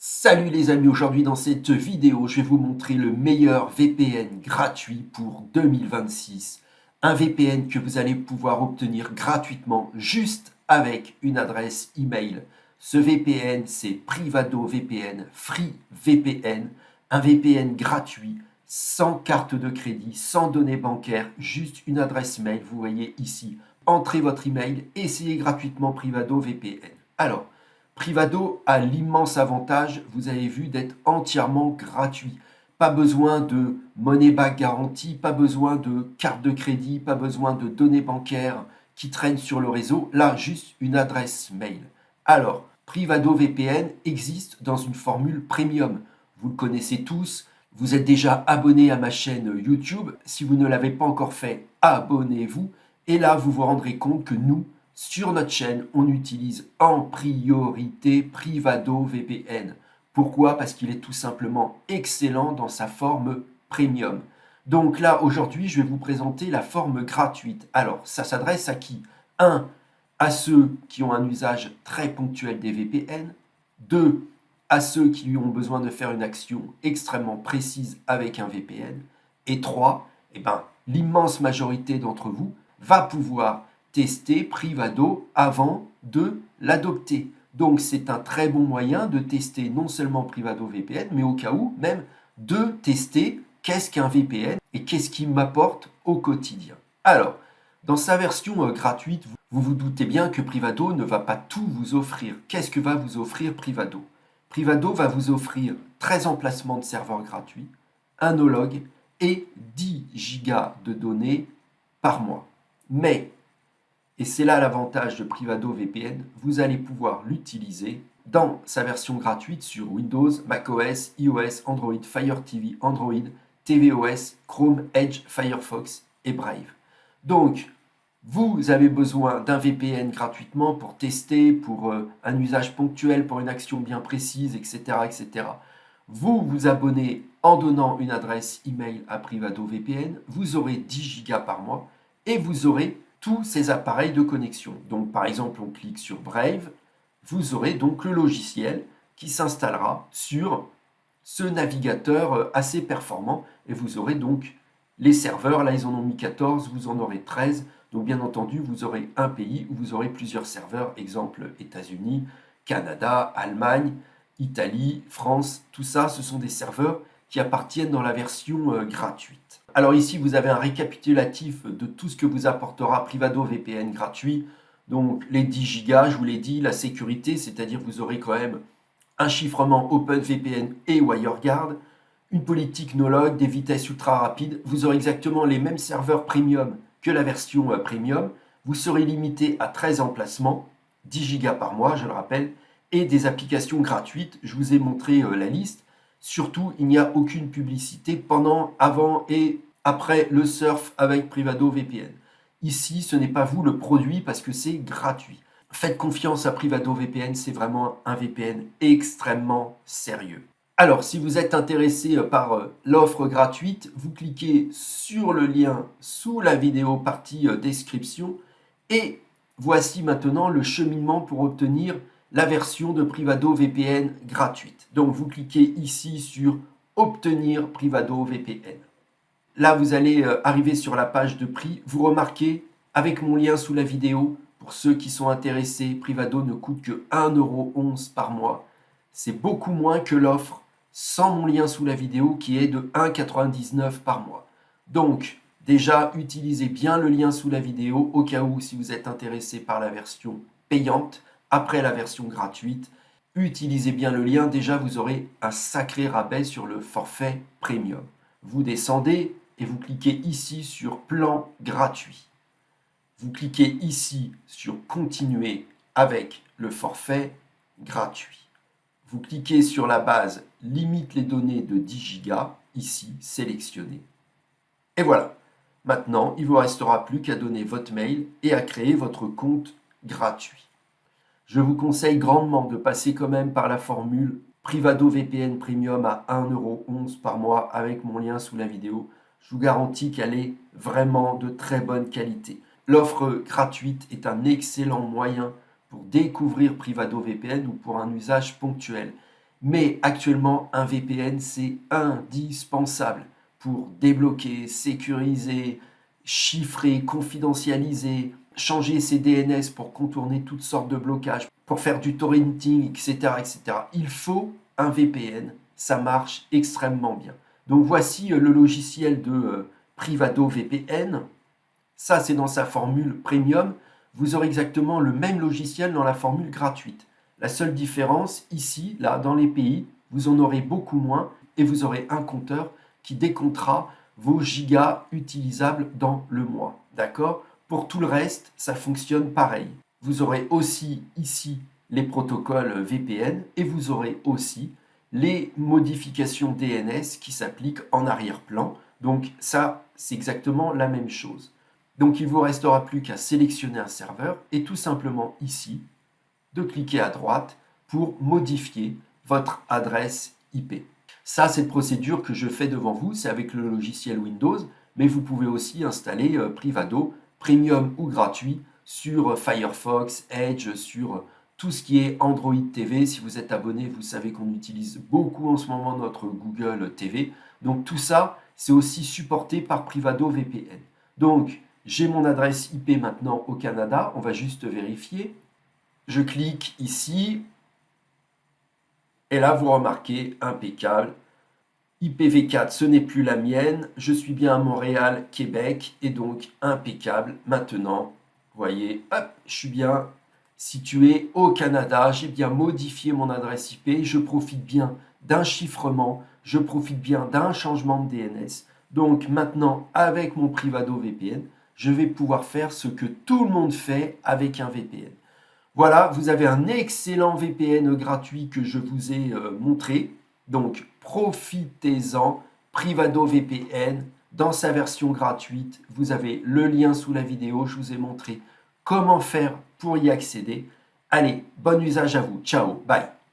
Salut les amis, aujourd'hui dans cette vidéo, je vais vous montrer le meilleur VPN gratuit pour 2026. Un VPN que vous allez pouvoir obtenir gratuitement juste avec une adresse email. Ce VPN, c'est Privado VPN, Free VPN, un VPN gratuit, sans carte de crédit, sans données bancaires, juste une adresse mail. Vous voyez ici, entrez votre email, essayez gratuitement Privado VPN. Alors, Privado a l'immense avantage, vous avez vu, d'être entièrement gratuit. Pas besoin de money back garantie, pas besoin de carte de crédit, pas besoin de données bancaires qui traînent sur le réseau. Là, juste une adresse mail. Alors, Privado VPN existe dans une formule premium. Vous le connaissez tous. Vous êtes déjà abonné à ma chaîne YouTube. Si vous ne l'avez pas encore fait, abonnez-vous. Et là, vous vous rendrez compte que nous, sur notre chaîne, on utilise en priorité Privado VPN. Pourquoi? Parce qu'il est tout simplement excellent dans sa forme premium. Donc là, aujourd'hui, je vais vous présenter la forme gratuite. Alors, ça s'adresse à qui? 1. À ceux qui ont un usage très ponctuel des VPN. 2. À ceux qui ont besoin de faire une action extrêmement précise avec un VPN. Et 3. L'immense majorité d'entre vous va pouvoir tester Privado avant de l'adopter. Donc c'est un très bon moyen de tester non seulement Privado VPN, mais au cas où même de tester qu'est-ce qu'un VPN et qu'est-ce qu'il m'apporte au quotidien. Alors, dans sa version gratuite, vous vous doutez bien que Privado ne va pas tout vous offrir. Qu'est-ce que va vous offrir Privado? Privado va vous offrir 13 emplacements de serveurs gratuits, un no-log et 10 gigas de données par mois. Mais et c'est là l'avantage de Privado VPN, vous allez pouvoir l'utiliser dans sa version gratuite sur Windows, macOS, iOS, Android, Fire TV, Android, tvOS, Chrome, Edge, Firefox et Brave. Donc, vous avez besoin d'un VPN gratuitement pour tester, pour un usage ponctuel, pour une action bien précise, etc., etc. Vous vous abonnez en donnant une adresse email à Privado VPN, vous aurez 10 gigas par mois et vous aurez tous ces appareils de connexion. Donc par exemple, on clique sur Brave, vous aurez donc le logiciel qui s'installera sur ce navigateur assez performant et vous aurez donc les serveurs. Là, ils en ont mis 14, vous en aurez 13. Donc bien entendu, vous aurez un pays où vous aurez plusieurs serveurs, exemple États-Unis, Canada, Allemagne, Italie, France, tout ça, ce sont des serveurs qui appartiennent dans la version gratuite. Alors ici, vous avez un récapitulatif de tout ce que vous apportera Privado VPN gratuit. Donc les 10 gigas, je vous l'ai dit, la sécurité, c'est-à-dire vous aurez quand même un chiffrement OpenVPN et WireGuard, une politique no-log, des vitesses ultra rapides. Vous aurez exactement les mêmes serveurs premium que la version premium. Vous serez limité à 13 emplacements, 10 gigas par mois, je le rappelle, et des applications gratuites. Je vous ai montré la liste. Surtout, il n'y a aucune publicité pendant, avant et après le surf avec Privado VPN. Ici, ce n'est pas vous le produit parce que c'est gratuit. Faites confiance à Privado VPN, c'est vraiment un VPN extrêmement sérieux. Alors, si vous êtes intéressé par l'offre gratuite, vous cliquez sur le lien sous la vidéo partie description et voici maintenant le cheminement pour obtenir la version de Privado VPN gratuite. Donc vous cliquez ici sur obtenir Privado VPN. Là vous allez arriver sur la page de prix. Vous remarquez avec mon lien sous la vidéo, pour ceux qui sont intéressés, Privado ne coûte que 1,11 € par mois. C'est beaucoup moins que l'offre sans mon lien sous la vidéo qui est de 1,99 € par mois. Donc déjà utilisez bien le lien sous la vidéo au cas où si vous êtes intéressé par la version payante. Après la version gratuite, utilisez bien le lien. Déjà, vous aurez un sacré rabais sur le forfait premium. Vous descendez et vous cliquez ici sur plan gratuit. Vous cliquez ici sur continuer avec le forfait gratuit. Vous cliquez sur la base limite les données de 10 gigas, ici sélectionné. Et voilà. Maintenant, il ne vous restera plus qu'à donner votre mail et à créer votre compte gratuit. Je vous conseille grandement de passer quand même par la formule Privado VPN Premium à 1,11 € par mois avec mon lien sous la vidéo. Je vous garantis qu'elle est vraiment de très bonne qualité. L'offre gratuite est un excellent moyen pour découvrir Privado VPN ou pour un usage ponctuel. Mais actuellement, un VPN, c'est indispensable pour débloquer, sécuriser, chiffrer, confidentialiser, changer ses DNS pour contourner toutes sortes de blocages, pour faire du torrenting, etc., etc. Il faut un VPN, ça marche extrêmement bien. Donc voici le logiciel de Privado VPN. Ça, c'est dans sa formule premium. Vous aurez exactement le même logiciel dans la formule gratuite. La seule différence, ici, là, dans les pays, vous en aurez beaucoup moins et vous aurez un compteur qui décomptera vos gigas utilisables dans le mois. D'accord? Pour tout le reste, ça fonctionne pareil. Vous aurez aussi ici les protocoles VPN et vous aurez aussi les modifications DNS qui s'appliquent en arrière-plan. Donc ça, c'est exactement la même chose. Donc il ne vous restera plus qu'à sélectionner un serveur et tout simplement ici, de cliquer à droite pour modifier votre adresse IP. Ça, cette procédure que je fais devant vous, c'est avec le logiciel Windows, mais vous pouvez aussi installer Privado, premium ou gratuit, sur Firefox, Edge, sur tout ce qui est Android TV. Si vous êtes abonné, vous savez qu'on utilise beaucoup en ce moment notre Google TV. Donc tout ça, c'est aussi supporté par Privado VPN. Donc, j'ai mon adresse IP maintenant au Canada, on va juste vérifier. Je clique ici, et là vous remarquez, impeccable. IPv4, ce n'est plus la mienne, je suis bien à Montréal, Québec, et donc impeccable. Maintenant, vous voyez, hop, je suis bien situé au Canada, j'ai bien modifié mon adresse IP, je profite bien d'un chiffrement, je profite bien d'un changement de DNS. Donc maintenant, avec mon Privado VPN, je vais pouvoir faire ce que tout le monde fait avec un VPN. Voilà, vous avez un excellent VPN gratuit que je vous ai montré. Donc, profitez-en. Privado VPN, dans sa version gratuite, vous avez le lien sous la vidéo. Je vous ai montré comment faire pour y accéder. Allez, bon usage à vous. Ciao, bye.